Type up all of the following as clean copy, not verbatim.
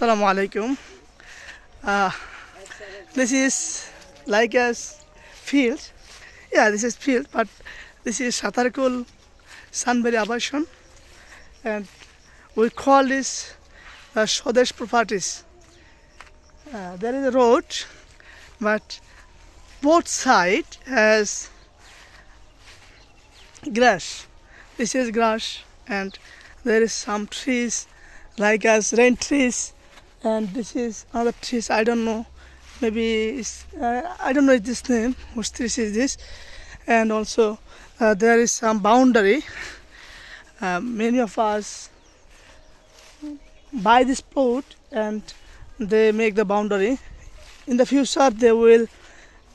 Assalamu alaikum. Uh, this is like a field. Yeah, this is field, but this is Satarkul Sunbury Abasion, and we call this Swadesh properties. There is a road, but both side has grass. This is grass, and there is some trees like as rain trees, and this is other trees. I don't know. Maybe I don't know this name. Which tree is this? And also there is some boundary. Many of us buy this plot and they make the boundary. In the future, they will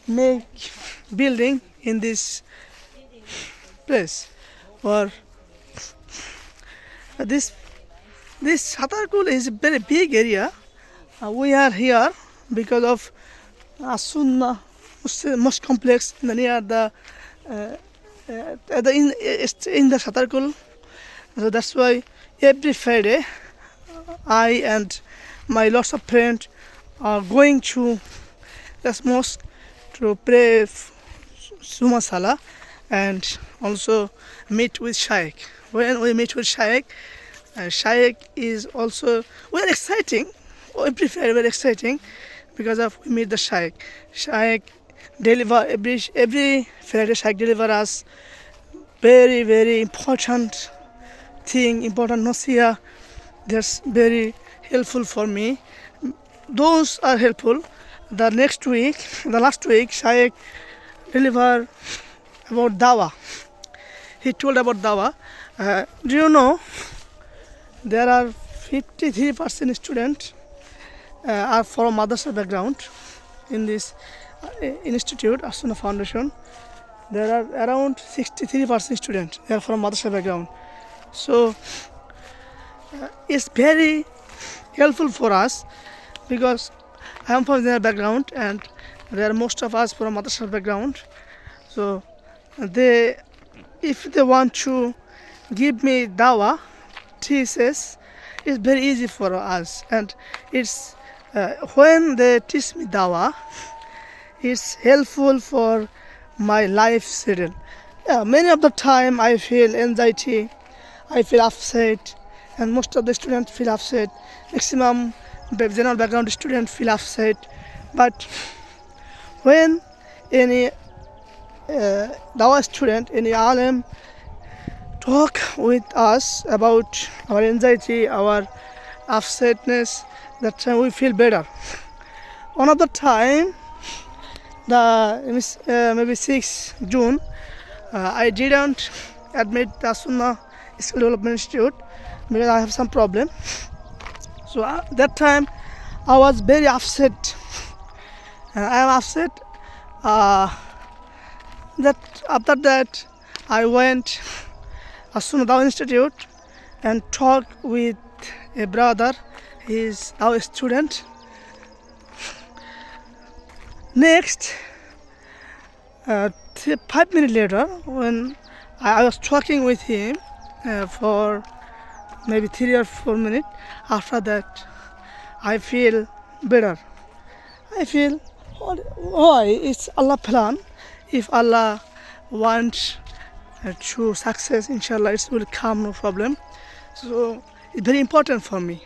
make building in this place. Or this Satarkul is a very big area. We are here because of Asunna Mosque complex near the in the Satarkul. So that's why every Friday I and my lots of friends are going to this mosque to pray Suma Salah and also meet with Shaykh. When we meet with Shaykh, Shaykh is also very exciting. Every Friday very exciting because of we meet the Shaykh. Shaykh deliver every Friday. Shaykh deliver us very important thing, important nasiha. That's very helpful for me. Those are helpful. The last week, Shaykh deliver about dawa. He told about dawa. Do you know there are 53% students are from madrasa background in this institute, Asuna Foundation. There are around 63% students. They are from madrasa background. So it's very helpful for us because I am from their background and there are most of us from madrasa background. So if they want to give me dawa, thesis, it's very easy for us. And it's when they teach me dawa, it's helpful for my life settle. Yeah, many of the time I feel anxiety, I feel upset, and most of the students feel upset. Maximum general background students feel upset. But when any dawa student, any alim talk with us about our anxiety, our upsetness, that time we feel better. Another time, maybe 6 June, I didn't admit the Sunnah Skill Development Institute because I have some problem. So that time I was very upset. I am upset. That after that I went Asuna Dawa Institute and talked with a brother. He is our student. Next, 5 minutes later, when I was talking with him for maybe 3 or 4 minutes, after that, I feel better. I feel, why? It's Allah plan. If Allah wants to success, inshallah, it will come, no problem. So it's very important for me.